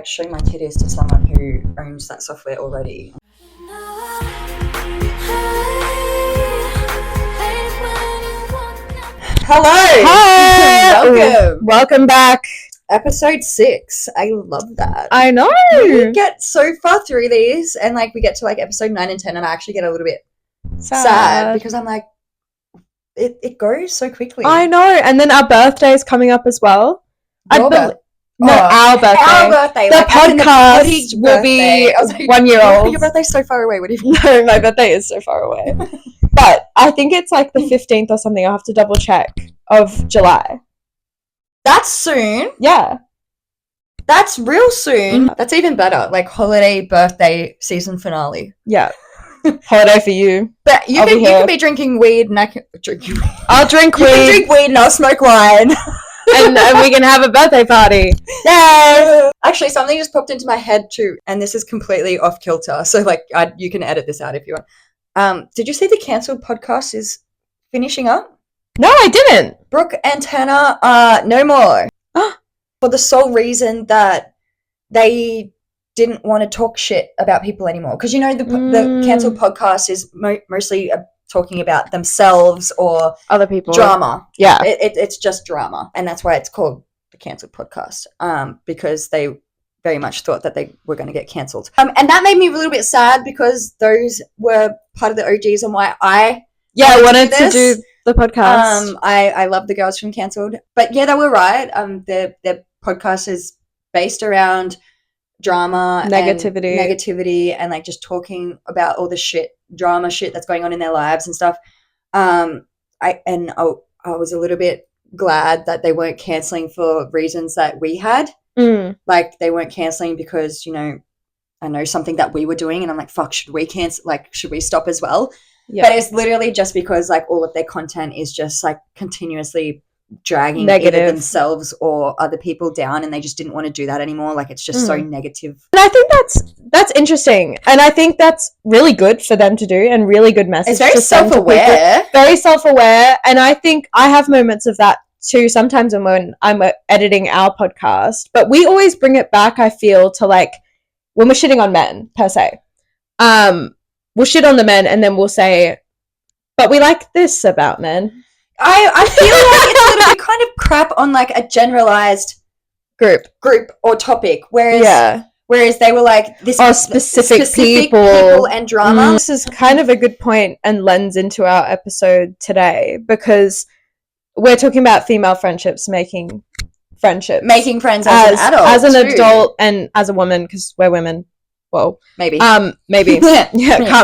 Show my titties to someone who owns that software already. Hello! Hi! Welcome back. Episode 6. I love that. I know. We get so far through these and we get to episode 9 and 10 and I actually get a little bit sad because I'm like, it goes so quickly. I know. And then our birthday is coming up as well. Our birthday. Our birthday. The podcast will be 1 year old. Your birthday's so far away. What do you No, my birthday is so far away. But I think it's the 15th or something. I'll have to double check of July. That's soon. Yeah. That's real soon. That's even better. Holiday, birthday, season finale. Yeah. Holiday for you. But you can be drinking weed and I can drink weed. I'll drink weed. You can drink weed and I'll smoke wine. and we can have a birthday party. Yay! Actually, something just popped into my head too, and this is completely off kilter. So you can edit this out if you want. Did you see the cancelled podcast is finishing up? No, I didn't. Brooke and Tanner are no more. For the sole reason that they didn't want to talk shit about people anymore. Because the cancelled podcast is mostly talking about themselves or other people. Drama. Yeah. It's just drama. And that's why it's called the cancelled podcast. Because they very much thought that they were going to get cancelled. And that made me a little bit sad because those were part of the OGs and why I wanted to do the podcast. I love the girls from Cancelled. But yeah, they were right. Their podcast is based around drama, negativity and just talking about all the drama shit that's going on in their lives and stuff. I was a little bit glad that they weren't cancelling for reasons that we had. They weren't cancelling because, I know something that we were doing and I'm like, fuck, should we cancel? Should we stop as well? Yeah. But it's literally just because all of their content is just continuously dragging either themselves or other people down, and they just didn't want to do that anymore. It's just so negative. And I think that's interesting, and I think that's really good for them to do, and really good message. It's very self-aware. Very self-aware, and I think I have moments of that too. Sometimes when I'm editing our podcast, but we always bring it back. I feel to when we're shitting on men per se. We'll shit on the men, and then we'll say, "But we like this about men." I feel it's a little bit kind of crap on a generalized group or topic, whereas they were this specific people and drama. This is kind of a good point and lends into our episode today because we're talking about female friendships, making friends as an adult, as an adult and as a woman because we're women. Well, maybe. Can't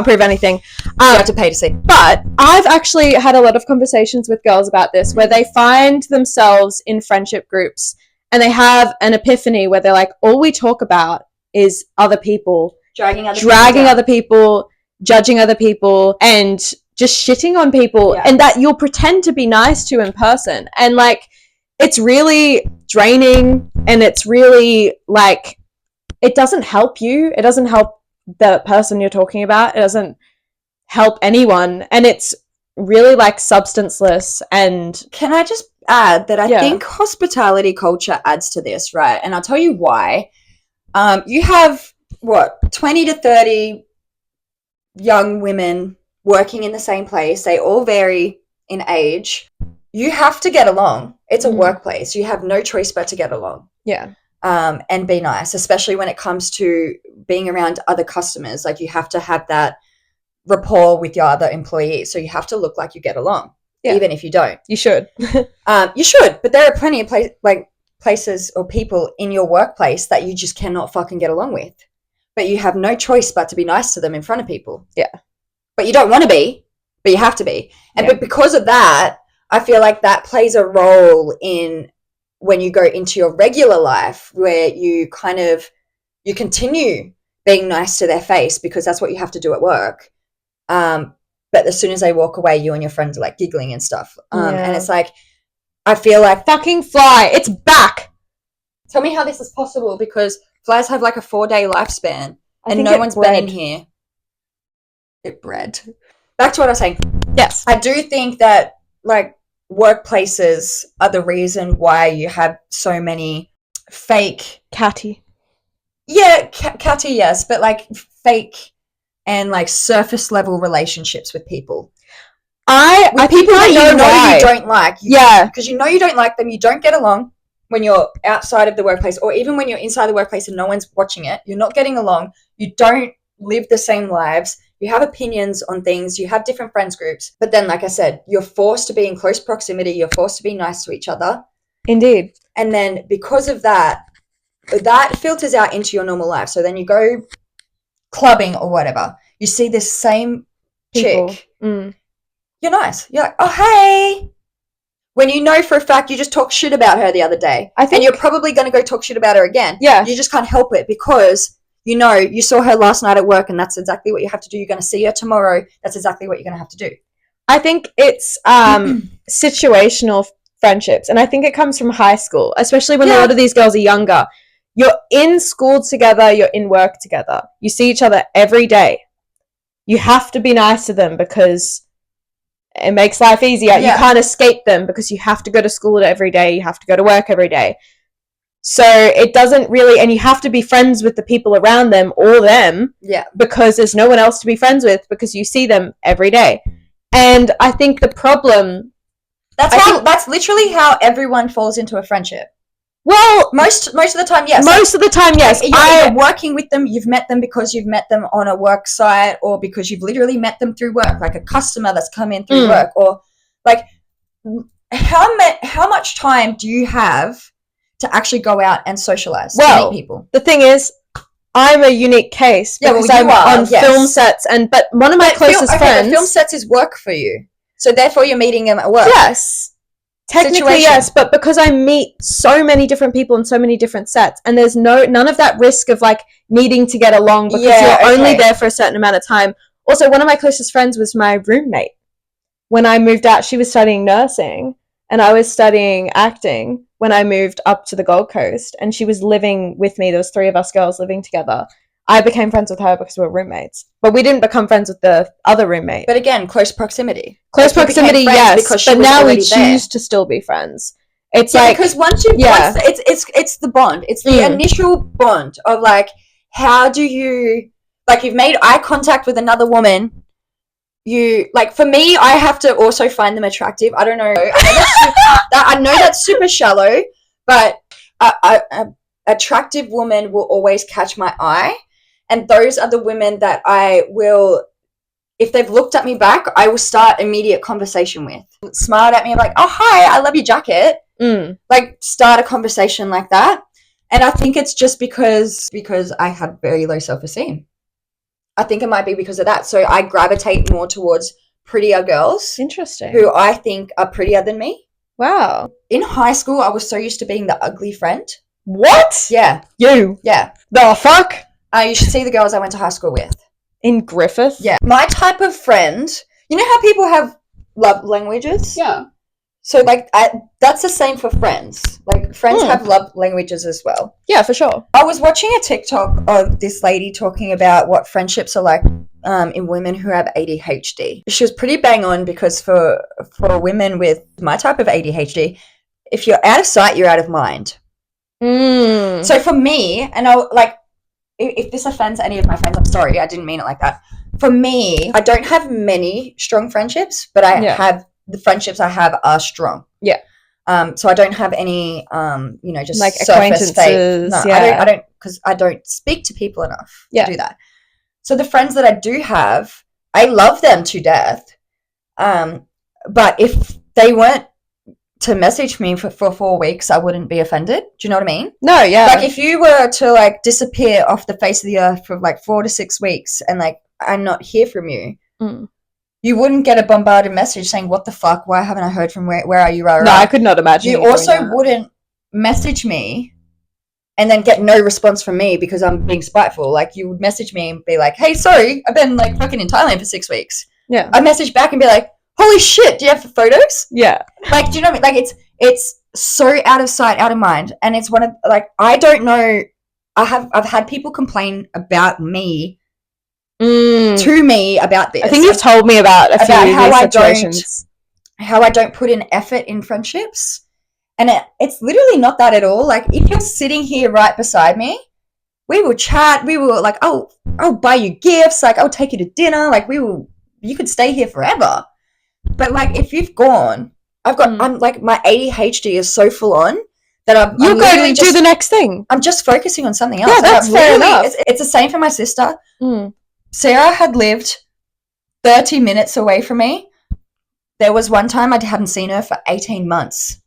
prove anything. You have to pay to see. But I've actually had a lot of conversations with girls about this where they find themselves in friendship groups and they have an epiphany where they're like, all we talk about is other people. Dragging other people, judging other people, and just shitting on people. Yes. And that you'll pretend to be nice to in person. And it's really draining and it's really it doesn't help you. It doesn't help the person you're talking about. It doesn't help anyone. And it's really substanceless. And can I just add that I think hospitality culture adds to this, right? And I'll tell you why. You have 20 to 30 young women working in the same place. They all vary in age. You have to get along. It's a workplace. You have no choice but to get along. Yeah. And be nice, especially when it comes to being around other customers. You have to have that rapport with your other employees. So you have to look like you get along, even if you don't. You should. You should, but there are plenty of places or people in your workplace that you just cannot fucking get along with. But you have no choice but to be nice to them in front of people. Yeah. But you don't want to be, but you have to be. And but because of that, I feel that plays a role in when you go into your regular life where you you continue being nice to their face because that's what you have to do at work. But as soon as they walk away, you and your friends are giggling and stuff. And it's I feel fucking fly, it's back. Tell me how this is possible because flies have a 4-day lifespan and no one's been in here. It bred. Back to what I was saying. Yes. I do think that workplaces are the reason why you have so many fake catty Yeah, catty, yes, but like fake and like surface level relationships with people. With people that you know you don't like. Yeah. Because you know you don't like them, you don't get along when you're outside of the workplace, or even when you're inside the workplace and no one's watching it, you're not getting along, you don't live the same lives, you have opinions on things, you have different friends groups, but then, like I said, you're forced to be in close proximity, you're forced to be nice to each other. Indeed. And then because of that filters out into your normal life. So then you go clubbing or whatever, you see this same chick, you're nice, you're like, oh, hey, when you know for a fact you just talked shit about her the other day, and you're probably going to go talk shit about her again. Yeah. You just can't help it because you know you saw her last night at work and that's exactly what you have to do. You're going to see her tomorrow. That's exactly what you're going to have to do. I think it's situational friendships, and I think it comes from high school, especially when a lot of these girls are younger. You're in school together, you're in work together. You see each other every day. You have to be nice to them because it makes life easier. Yeah. You can't escape them because you have to go to school every day. You have to go to work every day. So it doesn't really, and you have to be friends with the people around them or them. Yeah. Because there's no one else to be friends with because you see them every day. And I think the problem... That's literally how everyone falls into a friendship. Well, most of the time, yes. Most of the time, yes. You're working with them. You've met them because you've met them on a work site, or because you've literally met them through work, like a customer that's come in through work, or like how much time do you have to actually go out and socialize to meet people? The thing is, I'm a unique case because I'm on film sets, but one of my closest friends. Film sets is work for you, so therefore you're meeting them at work. Yes. Technically, yes, but because I meet so many different people in so many different sets, and there's none of that risk of like needing to get along because you're only there for a certain amount of time. Also, one of my closest friends was my roommate. When I moved out, she was studying nursing, and I was studying acting when I moved up to the Gold Coast, and she was living with me. There was 3 of us girls living together. I became friends with her because we were roommates. But we didn't become friends with the other roommate. But again, close proximity. Close proximity, yes. But now we choose to still be friends. It's like... Because once it's the bond. It's the initial bond of like, how do you... Like, you've made eye contact with another woman. You... Like, for me, I have to also find them attractive. I don't know. I know that's super shallow, but a attractive woman will always catch my eye. And those are the women that I will, if they've looked at me back, I will start immediate conversation with. Smiled at me like, oh, hi, I love your jacket. Like, start a conversation like that. And I think it's just because I have very low self-esteem. I think it might be because of that. So I gravitate more towards prettier girls. Interesting. Who I think are prettier than me. Wow. In high school, I was so used to being the ugly friend. What? Yeah. You? Yeah. The fuck? You should see the girls I went to high school with. In Griffith? Yeah. My type of friend, you know how people have love languages? Yeah. So, like, that's the same for friends. Like, friends have love languages as well. Yeah, for sure. I was watching a TikTok of this lady talking about what friendships are like in women who have ADHD. She was pretty bang on because for women with my type of ADHD, if you're out of sight, you're out of mind. So for me, and if this offends any of my friends, I'm sorry, I didn't mean it like that. For me, I don't have many strong friendships, but I have the friendships I have are strong. Yeah. So I don't have any, just like surface acquaintances. No, I don't, because I don't speak to people enough to do that. So the friends that I do have, I love them to death. But if they weren't to message me for 4 weeks, I wouldn't be offended. Do you know what I mean? No, yeah. Like, if you were to, like, disappear off the face of the earth for, like, 4 to 6 weeks and, like, I'm not hear from you, you wouldn't get a bombarded message saying, what the fuck? Why haven't I heard from where are you? No, I could not imagine. You also wouldn't message me and then get no response from me because I'm being spiteful. Like, you would message me and be like, hey, sorry, I've been, like, fucking in Thailand for 6 weeks. Yeah. I message back and be like, holy shit, do you have photos? Yeah. Like, do you know what I mean? Like, it's so out of sight, out of mind. And it's one of, like, I don't know. I've had people complain about me to me about this. I think you've told me about a few of these situations. How I don't put in effort in friendships. And it's literally not that at all. Like, if you're sitting here right beside me we will chat. We will like, I'll buy you gifts. Like, I'll take you to dinner. Like, you could stay here forever. But like, if you've gone, I'm like, my ADHD is so full on that I'm going to do the next thing. I'm just focusing on something else. Yeah, that's fair enough. It's the same for my sister. Sarah had lived 30 minutes away from me. There was one time I hadn't seen her for 18 months.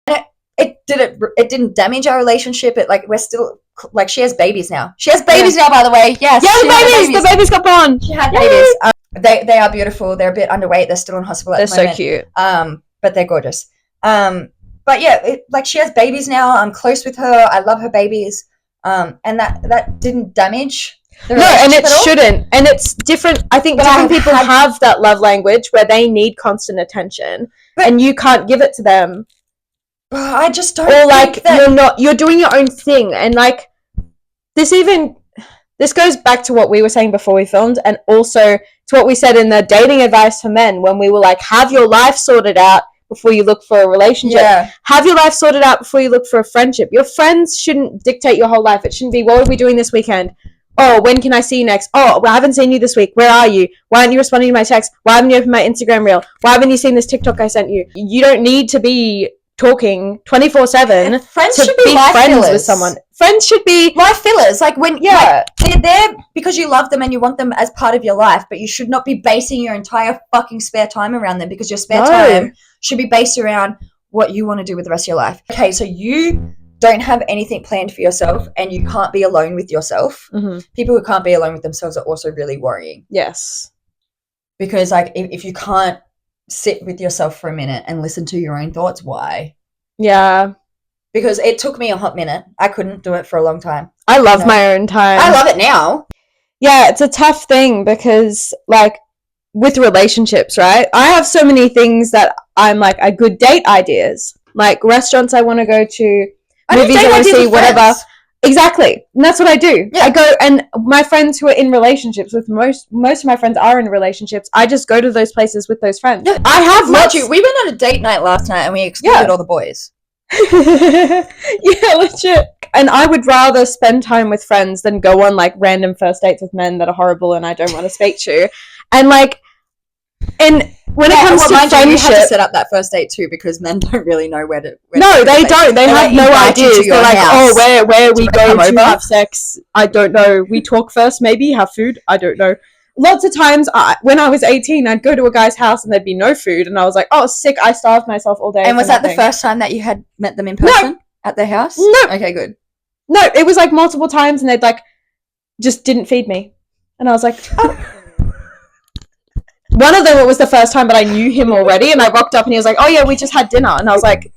And it didn't damage our relationship. We're still, like, she has babies now. She has babies now, by the way. Yes. Yeah, the babies got born. She had babies. They are beautiful. They're a bit underweight. They're still in hospital at the moment. They're so cute. But they're gorgeous. But yeah, she has babies now. I'm close with her. I love her babies. And that didn't damage the relationship. No, and it shouldn't. And it's different. I think different people have that love language where they need constant attention, and you can't give it to them. I just don't. Or like you're doing your own thing, and like this goes back to what we were saying before we filmed, and also to what we said in the dating advice for men when we were like, have your life sorted out before you look for a relationship. Yeah. Have your life sorted out before you look for a friendship. Your friends shouldn't dictate your whole life. It shouldn't be, what are we doing this weekend? Oh, when can I see you next? Oh, well, I haven't seen you this week. Where are you? Why aren't you responding to my text? Why haven't you opened my Instagram reel? Why haven't you seen this TikTok I sent you? You don't need to be talking 24/7 friends to should be friends fillers. with someone. Friends should be life fillers. Like when they're there because you love them and you want them as part of your life, but you should not be basing your entire fucking spare time around them, because your spare time should be based around what you want to do with the rest of your life. Okay, so you don't have anything planned for yourself and you can't be alone with yourself. People who can't be alone with themselves are also really worrying. Yes. Because like if you can't sit with yourself for a minute and listen to your own thoughts, why? Yeah. Because it took me a hot minute. I couldn't do it for a long time. I love my own time. I love it now. Yeah, it's a tough thing because like with relationships, right? I have so many things that I'm like a good date ideas. Like restaurants I want to go to, movies I want to see, whatever. Exactly. And that's what I do. Yeah. I go, and my friends who are in relationships with most of my friends are in relationships. I just go to those places with those friends. Yeah, I have lots. We went on a date night last night and we excluded all the boys. Yeah, legit. And I would rather spend time with friends than go on like random first dates with men that are horrible and I don't want to speak to. And like, and when it comes to friendship, you have to set up that first date too, because men don't really know where to. No, they don't. They have no ideas. They're like, oh, where we go to have sex? I don't know. We talk first, maybe have food. I don't know. Lots of times, when I was 18, I'd go to a guy's house and there'd be no food, and I was like, oh, sick. I starved myself all day. And was that the first time that you had met them in person at their house? No. Okay, good. No, it was like multiple times, and they'd like just didn't feed me, and I was like, oh. One of them, it was the first time, but I knew him already, and I rocked up and he was like, oh yeah, we just had dinner. And I was like,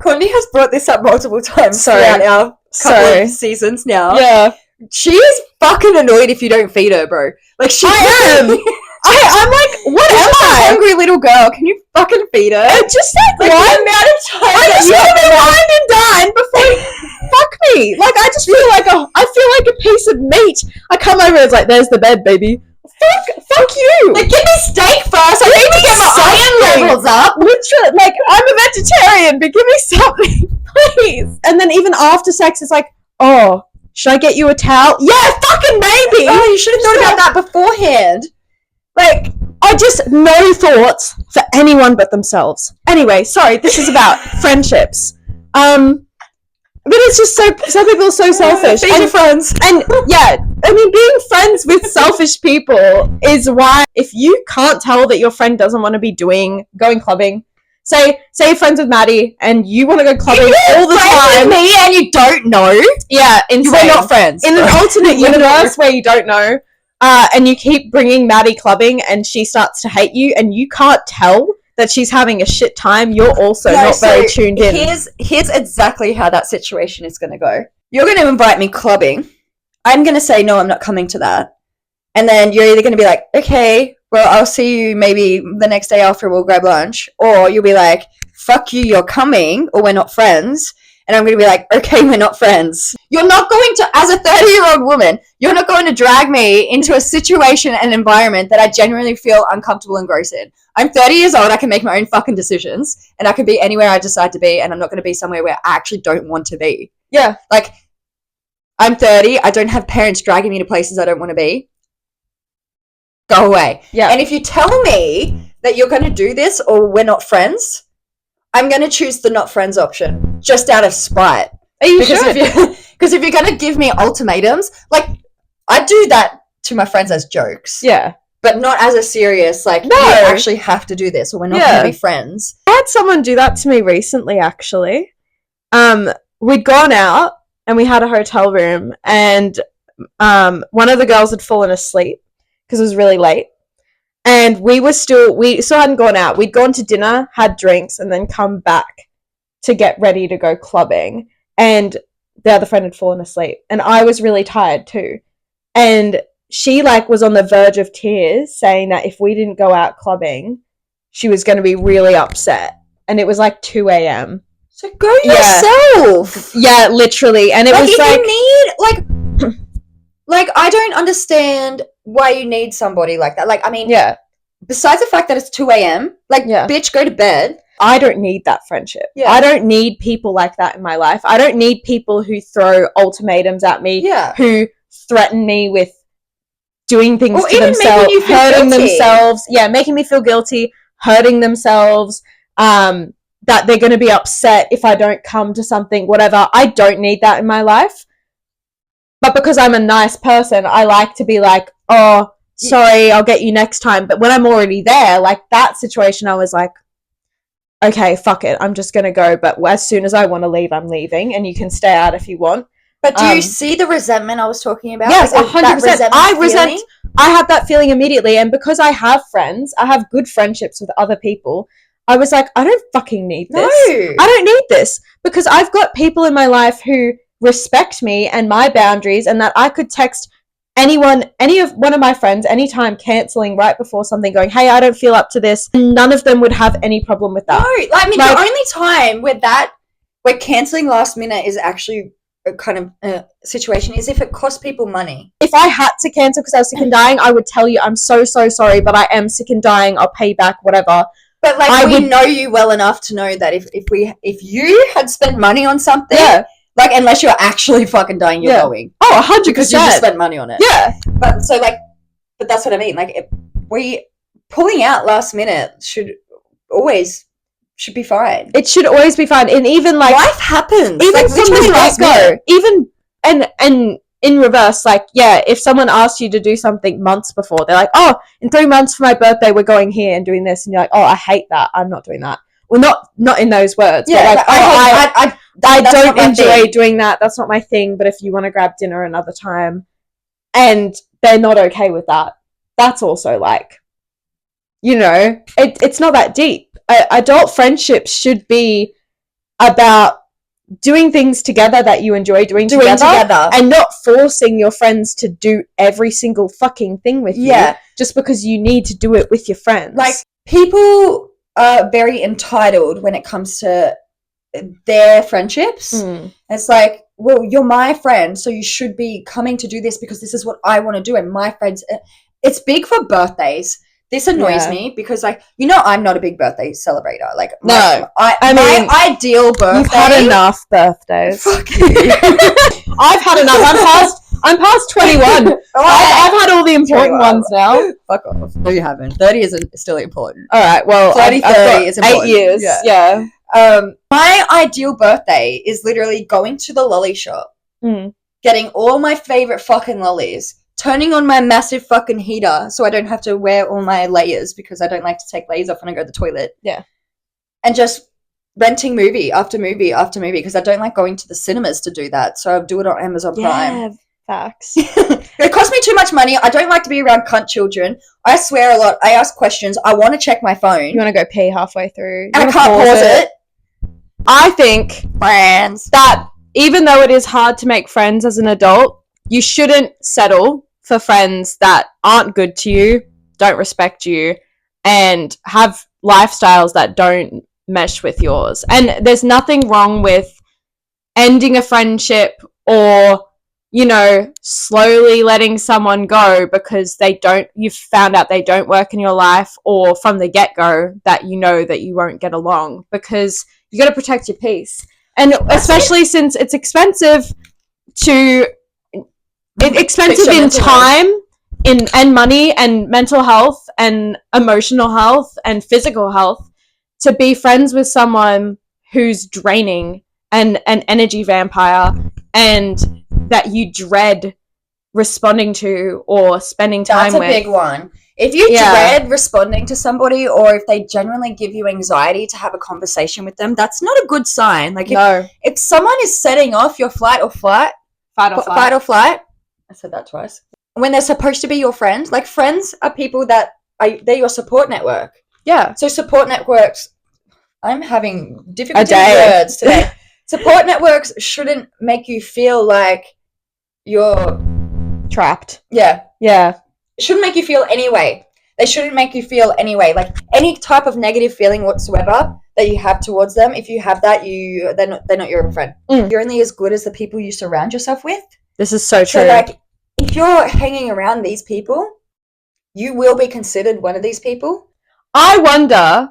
Courtney has brought this up multiple times throughout our couple of seasons now. Yeah. She is fucking annoyed if you don't feed her, bro. Like, I am. I'm like, what am I? A hungry little girl. Can you fucking feed her? Just like one amount of time. I just want to be wined and dined before fuck me. Like, I just feel like a piece of meat. I come over and it's like, there's the bed, baby. Fuck you! Like, give me steak first. I need to get my iron levels up. Literally, like, I'm a vegetarian, but give me something, please. And then even after sex, it's like, oh, should I get you a towel? Yeah, fucking maybe. Oh, you should have thought about that beforehand. Like, I just no thoughts for anyone but themselves. Anyway, sorry, this is about friendships. But it's just some people are so selfish. Feed your friends. And yeah, I mean, being friends with selfish people is why, if you can't tell that your friend doesn't want to be going clubbing, say you're friends with Maddy and you want to go clubbing all the time. With me and you don't know. Yeah, you are not friends. In an alternate universe where you don't know, and you keep bringing Maddy clubbing and she starts to hate you and you can't tell that she's having a shit time, you're also not very tuned in. Here's exactly how that situation is going to go. You're going to invite me clubbing. I'm going to say, no, I'm not coming to that. And then you're either going to be like, okay, well, I'll see you maybe the next day after, we'll grab lunch. Or you'll be like, fuck you, you're coming, or we're not friends. And I'm going to be like, okay, we're not friends. You're not going to, as a 30-year-old woman, you're not going to drag me into a situation and environment that I genuinely feel uncomfortable and gross in. I'm 30 years old. I can make my own fucking decisions. And I can be anywhere I decide to be. And I'm not going to be somewhere where I actually don't want to be. Yeah. Like, I'm 30. I don't have parents dragging me to places I don't want to be. Go away. Yeah. And if you tell me that you're going to do this or we're not friends, I'm going to choose the not friends option just out of spite. Are you because sure? Because if you're going to give me ultimatums, like, I do that to my friends as jokes. Yeah. But not as a serious, like, no, you actually have to do this or we're not going to be friends. I had someone do that to me recently, actually. We'd gone out and we had a hotel room, and one of the girls had fallen asleep because it was really late. And we still hadn't gone out. We'd gone to dinner, had drinks, and then come back to get ready to go clubbing. And the other friend had fallen asleep. And I was really tired too. And she, like, was on the verge of tears, saying that if we didn't go out clubbing, she was going to be really upset. And it was like 2 a.m. So go yourself. Yeah, literally. And it was like... you need, like, I don't understand why you need somebody like that. Like, I mean... Yeah. Besides the fact that it's 2 a.m., like, bitch, go to bed. I don't need that friendship. Yeah. I don't need people like that in my life. I don't need people who throw ultimatums at me, who threaten me with doing things to themselves, hurting themselves. Yeah, making me feel guilty, hurting themselves, that they're going to be upset if I don't come to something, whatever. I don't need that in my life. But because I'm a nice person, I like to be like, oh, sorry, I'll get you next time. But when I'm already there, like, that situation, I was like, okay, fuck it, I'm just going to go. But as soon as I want to leave, I'm leaving, and you can stay out if you want. But do you see the resentment I was talking about? Yes, 100%. I had that feeling immediately. And because I have friends, I have good friendships with other people, I was like, I don't fucking need this. No. I don't need this. Because I've got people in my life who respect me and my boundaries, and that I could text any of one of my friends anytime, cancelling right before something, going, hey, I don't feel up to this. None of them would have any problem with that. No, I mean, like, the only time where cancelling last minute is actually a kind of situation is if it costs people money. If I had to cancel because I was sick and dying, I would tell you, I'm so sorry, but I am sick and dying, I'll pay back, whatever. But, like, we know you well enough to know that if you had spent money on something, like, unless you're actually fucking dying, you're going. Oh, 100%. Because you just spent money on it. Yeah. But that's what I mean. Like, pulling out last minute should be fine. It should always be fine. And even, like, life happens. Even like, from the get-go. Even, and in reverse, like, yeah, if someone asks you to do something months before, they're like, oh, in 3 months for my birthday, we're going here and doing this. And you're like, oh, I hate that. I'm not doing that. Well, not in those words. Yeah, but like, I don't enjoy doing that. That's not my thing. But if you want to grab dinner another time, and they're not okay with that, that's also, like, you know, it's not that deep. Adult friendships should be about doing things together that you enjoy doing together, and not forcing your friends to do every single fucking thing with you just because you need to do it with your friends. Like, people are very entitled when it comes to their friendships. It's like, well, you're my friend, so you should be coming to do this because this is what I want to do, and my friends, it's big for birthdays. This annoys me because, like, you know, I'm not a big birthday celebrator. Like, my ideal birthday. You've had enough birthdays. Fuck you. I've had enough. I'm past 21. I've had all the important ones now. Fuck off. No, you haven't. 30 isn't still important. All right. Well, 30 is important. 8 years. Yeah. My ideal birthday is literally going to the lolly shop, getting all my favorite fucking lollies, turning on my massive fucking heater so I don't have to wear all my layers because I don't like to take layers off when I go to the toilet. Yeah. And just renting movie after movie after movie because I don't like going to the cinemas to do that. So I'll do it on Amazon Prime. Yeah, facts. It costs me too much money. I don't like to be around cunt children. I swear a lot. I ask questions. I want to check my phone. You want to go pee halfway through. And I can't pause it. I think that even though it is hard to make friends as an adult, you shouldn't settle for friends that aren't good to you, don't respect you, and have lifestyles that don't mesh with yours. And there's nothing wrong with ending a friendship or, you know, slowly letting someone go because you've found out they don't work in your life, or from the get-go that you know that you won't get along, because you got to protect your peace. And especially since it's expensive to expensive in time, and money and mental health and emotional health and physical health to be friends with someone who's draining and an energy vampire and that you dread responding to or spending time with. That's a big one. If you dread responding to somebody, or if they genuinely give you anxiety to have a conversation with them, that's not a good sign. Like, if someone is setting off your fight or flight, I said that twice, when they're supposed to be your friend, like, friends are people that they're your support network. Yeah. So support networks, I'm having difficulty with words today. Support networks shouldn't make you feel like you're trapped. Yeah. It shouldn't make you feel anyway. They shouldn't make you feel anyway. Like, any type of negative feeling whatsoever that you have towards them, if you have that, they're not your friend. You're only as good as the people you surround yourself with. This is so true. So, like, if you're hanging around these people, you will be considered one of these people. I wonder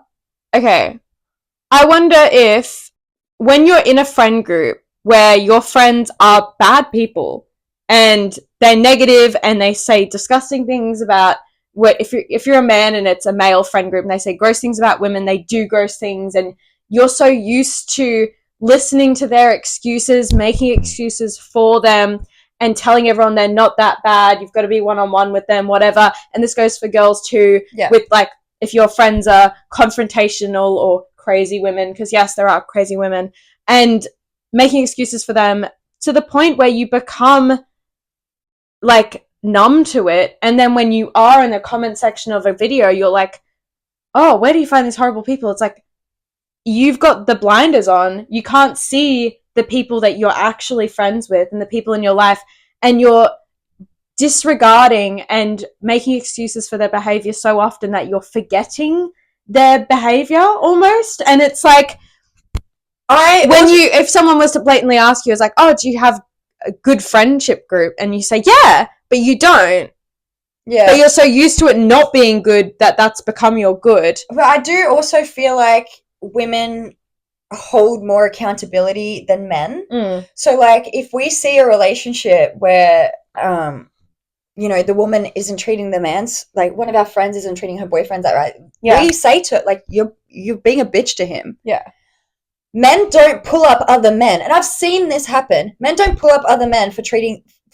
if when you're in a friend group where your friends are bad people and they're negative and they say disgusting things about if you're a man and it's a male friend group and they say gross things about women, they do gross things, and you're so used to listening to their excuses, making excuses for them, and telling everyone they're not that bad, you've got to be one-on-one with them, whatever. And this goes for girls too, with, like, if your friends are confrontational or crazy women, because yes, there are crazy women, and making excuses for them to the point where you become, like, numb to it. And then when you are in the comment section of a video, you're like, oh, where do you find these horrible people? It's like, you've got the blinders on. You can't see the people that you're actually friends with and the people in your life, and you're disregarding and making excuses for their behavior so often that you're forgetting their behavior almost. And it's like, if someone was to blatantly ask you, it's like, oh, do you have a good friendship group? And you say, yeah, but you don't. Yeah. But you're so used to it not being good that that's become your good. But I do also feel like women hold more accountability than men. So, like, if we see a relationship where, the woman isn't treating the man's, like, one of our friends isn't treating her boyfriend that right, we say to it, like, you're being a bitch to him. Yeah. Men don't pull up other men, and I've seen this happen. Men don't pull up other men for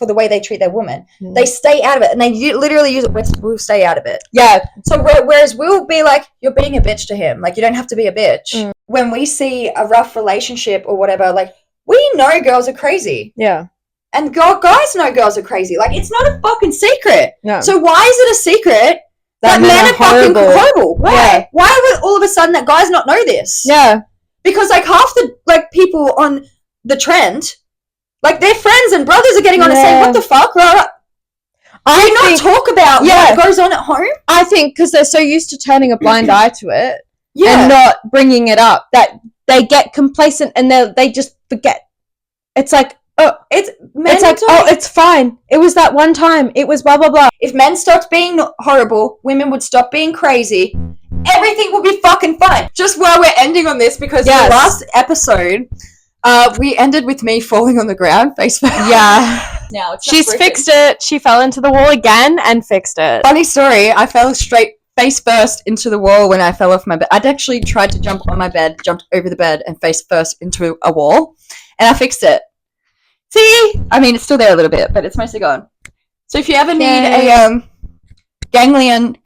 the way they treat their woman. They stay out of it, and they literally use it. We'll stay out of it. Yeah. So whereas we'll be like, you're being a bitch to him. Like, you don't have to be a bitch. When we see a rough relationship or whatever, like, we know girls are crazy. Yeah. And guys know girls are crazy. Like, it's not a fucking secret. No. So why is it a secret that men are fucking horrible? Why? Yeah. Why would all of a sudden that guys not know this? Yeah. Because, like, half the, like, people on the trend, like, their friends and brothers are getting on and saying, what the fuck? Do you not talk about what goes on at home? I think because they're so used to turning a blind eye to it and not bringing it up that they get complacent and they just forget. It's like, it's fine. It was that one time. It was blah, blah, blah. If men stopped being horrible, women would stop being crazy. Everything will be fucking fine. Just while we're ending on this, because the last episode, we ended with me falling on the ground face first. Yeah. Now she's fixed it. She fell into the wall again and fixed it. Funny story. I fell straight face first into the wall when I fell off my bed. I'd actually tried to jump on my bed, jumped over the bed, and face first into a wall, and I fixed it. See? I mean, it's still there a little bit, but it's mostly gone. So if you ever need a ganglion,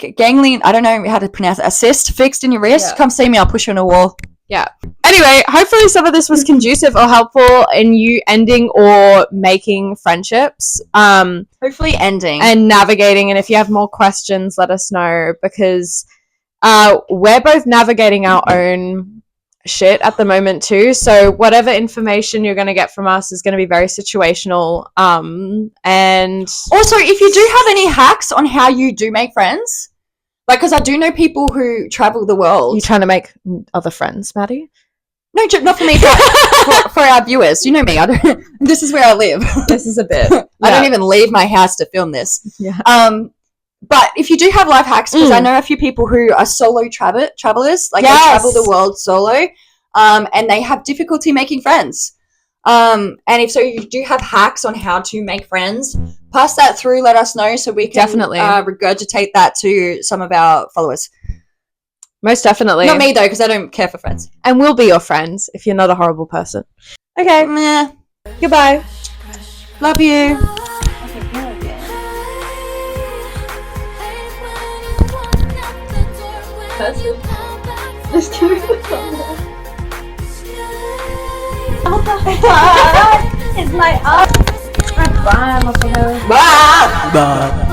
I don't know how to pronounce it, a cyst fixed in your wrist, come see me. I'll push you on a wall. Yeah. Anyway, hopefully some of this was conducive or helpful in you ending or making friendships. Hopefully ending. And navigating. And if you have more questions, let us know, because we're both navigating our own shit at the moment too. So whatever information you're going to get from us is going to be very situational. And also, if you do have any hacks on how you do make friends, like, because I do know people who travel the world. You trying to make other friends, Maddie? No, not for me, for our viewers. You know me. This is where I live. This is a bit. I don't even leave my house to film this. Yeah. But if you do have life hacks, because I know a few people who are solo travelers, like they travel the world solo, and they have difficulty making friends. And if so, you do have hacks on how to make friends, pass that through, let us know so we can definitely regurgitate that to some of our followers. Most definitely. Not me though, because I don't care for friends. And we'll be your friends if you're not a horrible person. Okay. Meh. Goodbye. Love you. Just give me the thumbnail. What the fuck? It's my up. Bye, my friend. Bye.